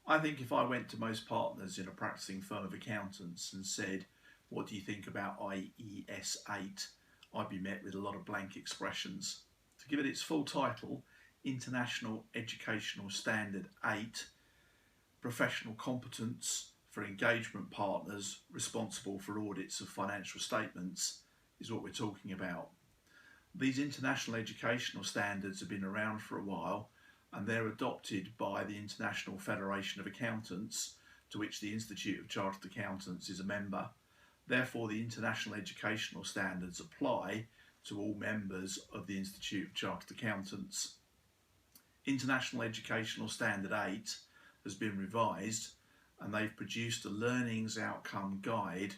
I think if I went to most partners in a practicing firm of accountants and said, what do you think about IES 8? I'd be met with a lot of blank expressions. To give it its full title, International Educational Standard 8, Professional Competence for Engagement Partners responsible for audits of financial statements, is what we're talking about. These international educational standards have been around for a while, and they're adopted by the International Federation of Accountants, to which the Institute of Chartered Accountants is a member. Therefore, the international educational standards apply to all members of the Institute of Chartered Accountants. International Educational Standard 8 has been revised, and they've produced a learnings outcome guide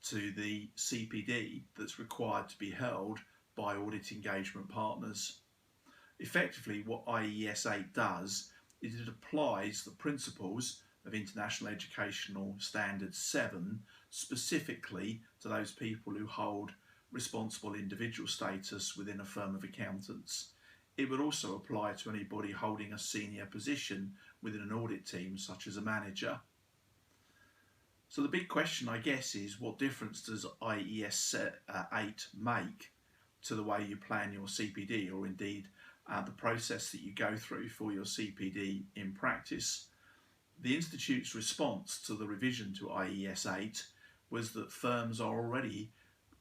to the CPD that's required to be held by audit engagement partners. Effectively, what IES 8 does is it applies the principles of International Educational Standard 7 specifically to those people who hold responsible individual status within a firm of accountants. It would also apply to anybody holding a senior position within an audit team, such as a manager. So the big question, I guess, is what difference does IES 8 make to the way you plan your CPD, or indeed the process that you go through for your CPD in practice? The Institute's response to the revision to IES 8 was that firms are already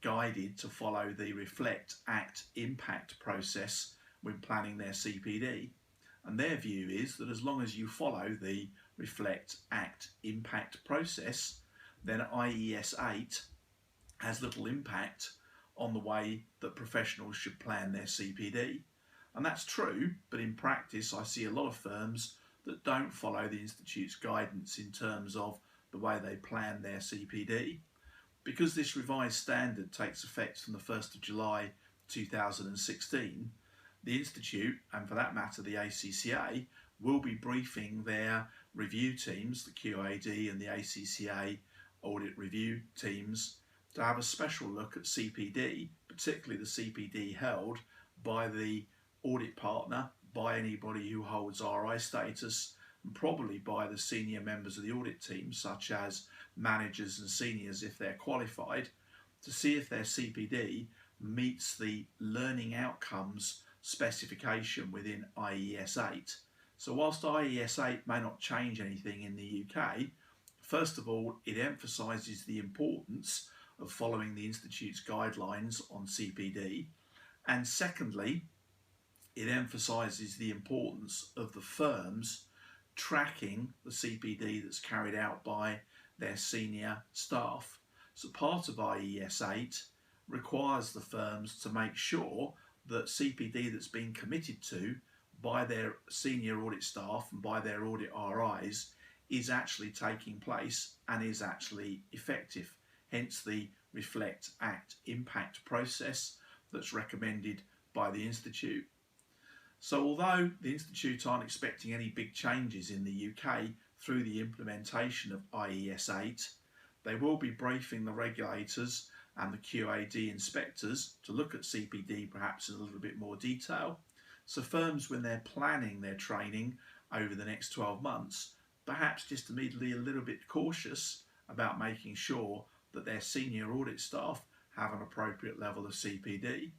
guided to follow the Reflect, Act, Impact process when planning their CPD. And their view is that as long as you follow the Reflect, Act, Impact process, then IES 8 has little impact on the way that professionals should plan their CPD. And that's true, but in practice I see a lot of firms that don't follow the Institute's guidance in terms of the way they plan their CPD. Because this revised standard takes effect from the 1st of July 2016, the Institute, and for that matter the ACCA, will be briefing their review teams, the QAD and the ACCA audit review teams, to have a special look at CPD, particularly the CPD held by the audit partner, by anybody who holds RI status, and probably by the senior members of the audit team, such as managers and seniors if they're qualified, to see if their CPD meets the learning outcomes specification within IES 8. So whilst IES 8 may not change anything in the UK, first of all, it emphasises the importance of following the Institute's guidelines on CPD, and secondly, it emphasises the importance of the firms tracking the CPD that's carried out by their senior staff. So part of IES 8 requires the firms to make sure that CPD that's been committed to by their senior audit staff and by their audit RIs is actually taking place and is actually effective. Hence the Reflect, Act, Impact process that's recommended by the Institute. So although the Institute aren't expecting any big changes in the UK through the implementation of IES 8, they will be briefing the regulators and the QAD inspectors to look at CPD perhaps in a little bit more detail. So firms, when they're planning their training over the next 12 months, perhaps just immediately a little bit cautious about making sure that their senior audit staff have an appropriate level of CPD.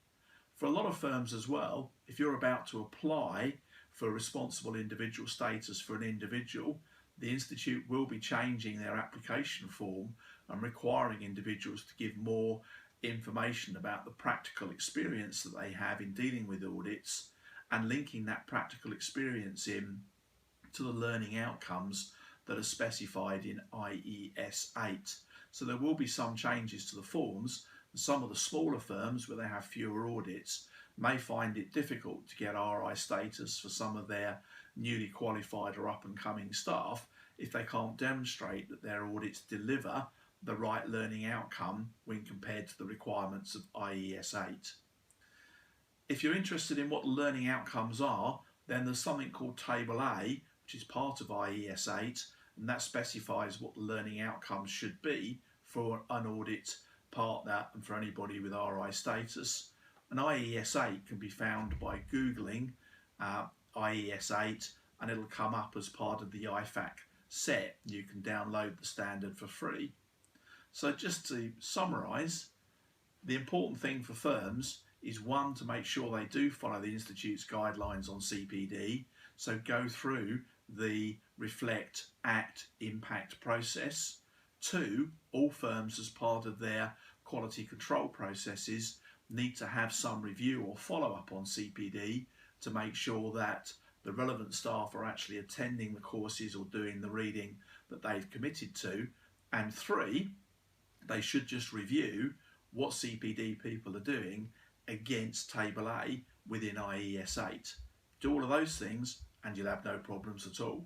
For a lot of firms as well, if you're about to apply for responsible individual status for an individual, the Institute will be changing their application form and requiring individuals to give more information about the practical experience that they have in dealing with audits, and linking that practical experience in to the learning outcomes that are specified in IES 8. So there will be some changes to the forms, and some of the smaller firms where they have fewer audits may find it difficult to get RI status for some of their newly qualified or up and coming staff if they can't demonstrate that their audits deliver the right learning outcome when compared to the requirements of IES 8. If you're interested in what the learning outcomes are, then there's something called Table A, which is part of IES 8, and that specifies what the learning outcomes should be for an audit partner and for anybody with RI status. And IES 8 can be found by Googling IES 8, and it'll come up as part of the IFAC set, you can download the standard for free. So just to summarise, the important thing for firms is, one, to make sure they do follow the Institute's guidelines on CPD, so go through the reflect, act, impact process. Two, all firms as part of their quality control processes need to have some review or follow up on CPD to make sure that the relevant staff are actually attending the courses or doing the reading that they've committed to. And three, they should just review what CPD people are doing against Table A within IES 8. Do all of those things and you'll have no problems at all.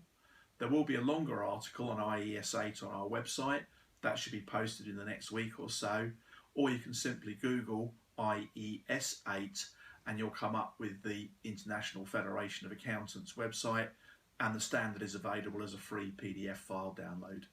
There will be a longer article on IES 8 on our website. That should be posted in the next week or so. Or you can simply Google IES 8 and you'll come up with the International Federation of Accountants website, and the standard is available as a free PDF file download.